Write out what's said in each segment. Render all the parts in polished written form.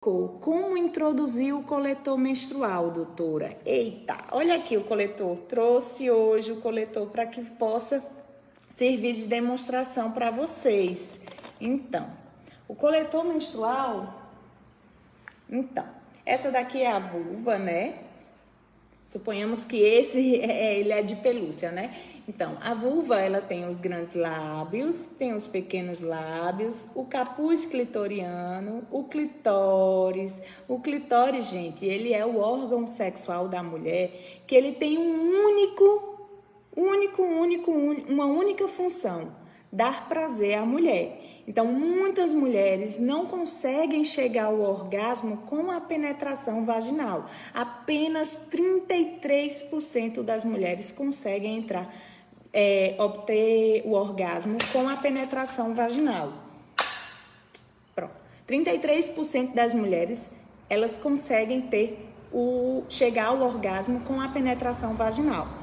Como introduzir o coletor menstrual, doutora? Eita, olha aqui o coletor. Trouxe hoje o coletor para que possa servir de demonstração para vocês. Então, o coletor menstrual... Então, essa daqui é a vulva, né? Suponhamos que ele é de pelúcia, né? Então, a vulva, ela tem os grandes lábios, tem os pequenos lábios, o capuz clitoriano, o clitóris. O clitóris, gente, ele é o órgão sexual da mulher, que ele tem uma única função: dar prazer à mulher. Então, muitas mulheres não conseguem chegar ao orgasmo com a penetração vaginal. Apenas 33% das mulheres conseguem obter o orgasmo com a penetração vaginal. Pronto. 33% das mulheres, elas conseguem chegar ao orgasmo com a penetração vaginal.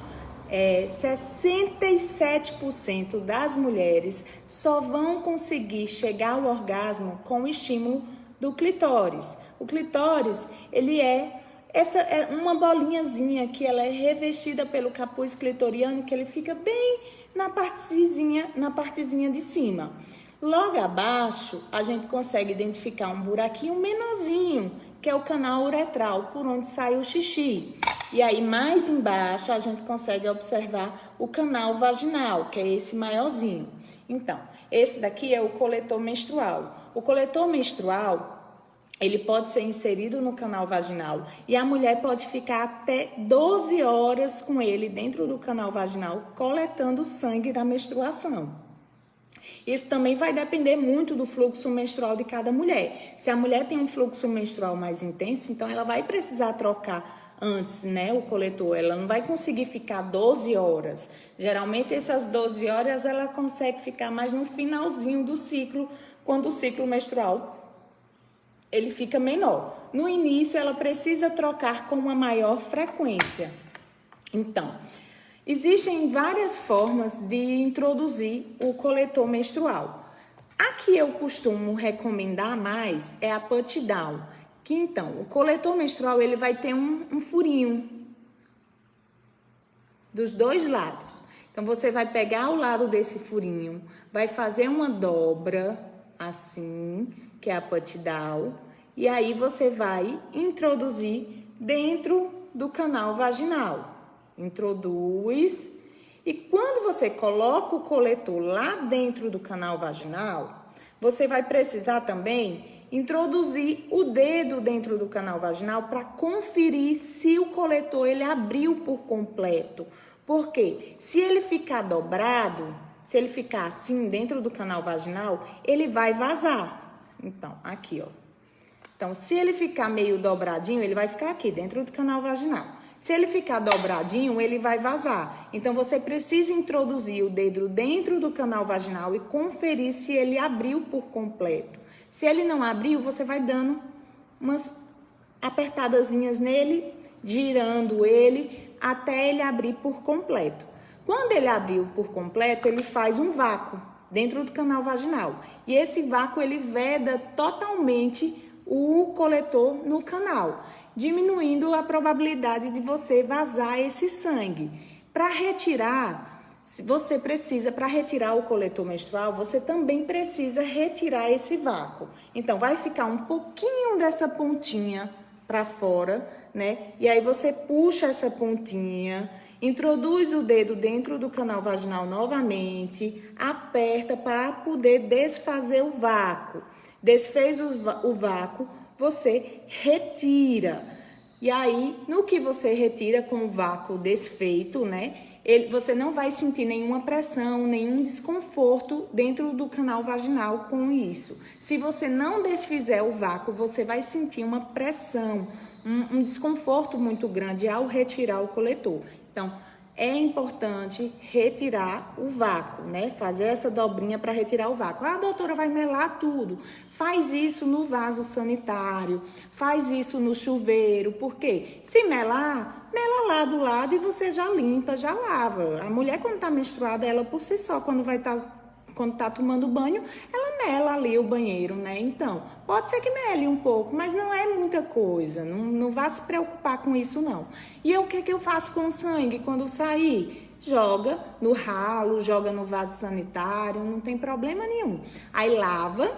67% das mulheres só vão conseguir chegar ao orgasmo com o estímulo do clitóris. O clitóris, ele é uma bolinhazinha que ela é revestida pelo capuz clitoriano, que ele fica bem na partezinha de cima. Logo abaixo, a gente consegue identificar um buraquinho menorzinho, que é o canal uretral, por onde sai o xixi. E aí, mais embaixo, a gente consegue observar o canal vaginal, que é esse maiorzinho. Então, esse daqui é o coletor menstrual. O coletor menstrual, ele pode ser inserido no canal vaginal e a mulher pode ficar até 12 horas com ele dentro do canal vaginal, coletando o sangue da menstruação. Isso também vai depender muito do fluxo menstrual de cada mulher. Se a mulher tem um fluxo menstrual mais intenso, então ela vai precisar trocar antes, né, o coletor. Ela não vai conseguir ficar 12 horas. Geralmente, essas 12 horas, ela consegue ficar mais no finalzinho do ciclo, quando o ciclo menstrual ele fica menor. No início, ela precisa trocar com uma maior frequência. Então, existem várias formas de introduzir o coletor menstrual. A que eu costumo recomendar mais é a put-down. Que então, o coletor menstrual ele vai ter um furinho dos dois lados. Então, você vai pegar o lado desse furinho, vai fazer uma dobra assim, que é a put-down, e aí você vai introduzir dentro do canal vaginal. Introduz, e quando você coloca o coletor lá dentro do canal vaginal, você vai precisar também introduzir o dedo dentro do canal vaginal para conferir se o coletor ele abriu por completo. Porque se ele ficar dobrado, se ele ficar assim dentro do canal vaginal, ele vai vazar. Então, aqui, ó. Então, se ele ficar meio dobradinho, ele vai ficar aqui dentro do canal vaginal. Se ele ficar dobradinho, ele vai vazar. Então, você precisa introduzir o dedo dentro do canal vaginal e conferir se ele abriu por completo. Se ele não abriu, você vai dando umas apertadazinhas nele, girando ele até ele abrir por completo. Quando ele abriu por completo, ele faz um vácuo dentro do canal vaginal. E esse vácuo, ele veda totalmente o coletor no canal, diminuindo a probabilidade de você vazar esse sangue. Para retirar... Se você precisa, para retirar o coletor menstrual, você também precisa retirar esse vácuo. Então, vai ficar um pouquinho dessa pontinha para fora, né? E aí você puxa essa pontinha, introduz o dedo dentro do canal vaginal novamente, aperta para poder desfazer o vácuo. Desfez o vácuo, você retira. E aí, no que você retira com o vácuo desfeito, né? Você não vai sentir nenhuma pressão, nenhum desconforto dentro do canal vaginal com isso. Se você não desfizer o vácuo, você vai sentir uma pressão, um desconforto muito grande ao retirar o coletor. Então, é importante retirar o vácuo, né? Fazer essa dobrinha para retirar o vácuo. Ah, doutora, vai melar tudo. Faz isso no vaso sanitário, faz isso no chuveiro. Por quê? Se melar, mela lá do lado e você já limpa, já lava. A mulher, quando está menstruada, ela por si só, quando quando tá tomando banho, ela mela ali o banheiro, né? Então, pode ser que mele um pouco, mas não é muita coisa. Não vá se preocupar com isso, não. E o que eu faço com o sangue quando sair? Joga no ralo, joga no vaso sanitário, não tem problema nenhum. Aí lava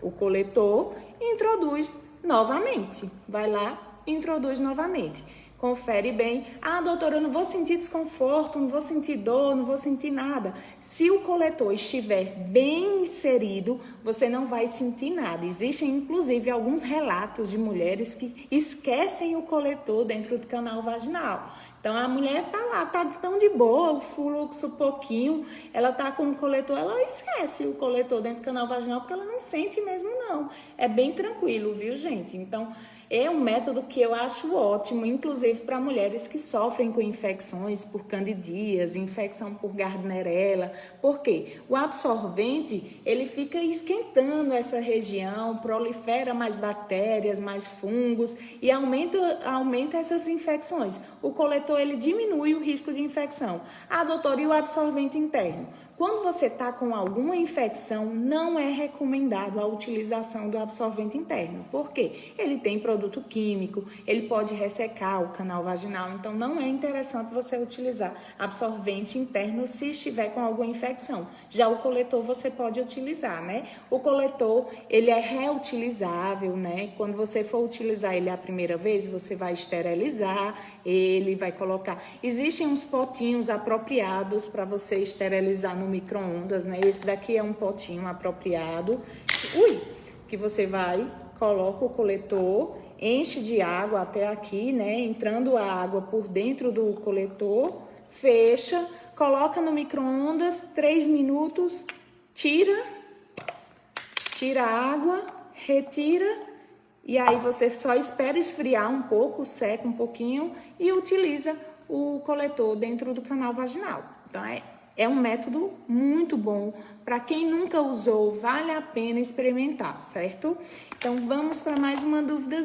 o coletor e introduz novamente. Vai lá e introduz novamente. Confere bem. Ah, doutora, eu não vou sentir desconforto, não vou sentir dor, não vou sentir nada. Se o coletor estiver bem inserido, você não vai sentir nada. Existem, inclusive, alguns relatos de mulheres que esquecem o coletor dentro do canal vaginal. Então, a mulher tá lá, tá tão de boa, o fluxo pouquinho, ela tá com o coletor, ela esquece o coletor dentro do canal vaginal, porque ela não sente mesmo, não. É bem tranquilo, viu, gente? Então, é um método que eu acho ótimo, inclusive para mulheres que sofrem com infecções por candidíase, infecção por gardnerella. Por quê? O absorvente, ele fica esquentando essa região, prolifera mais bactérias, mais fungos e aumenta essas infecções. O coletor, ele diminui o risco de infecção. Ah, doutor, e o absorvente interno? Quando você está com alguma infecção, não é recomendado a utilização do absorvente interno. Por quê? Ele tem produto químico, ele pode ressecar o canal vaginal, então não é interessante você utilizar absorvente interno se estiver com alguma infecção. Já o coletor você pode utilizar, né? O coletor, ele é reutilizável, né? Quando você for utilizar ele a primeira vez, você vai esterilizar ele, vai colocar... Existem uns potinhos apropriados para você esterilizar no micro-ondas, né? Esse daqui é um potinho apropriado. Que você vai, coloca o coletor, enche de água até aqui, né? Entrando a água por dentro do coletor, fecha, coloca no micro-ondas, 3 minutos, tira a água, retira, e aí você só espera esfriar um pouco, seca um pouquinho e utiliza o coletor dentro do canal vaginal. Então, é um método muito bom. Para quem nunca usou, vale a pena experimentar, certo? Então, vamos para mais uma dúvida.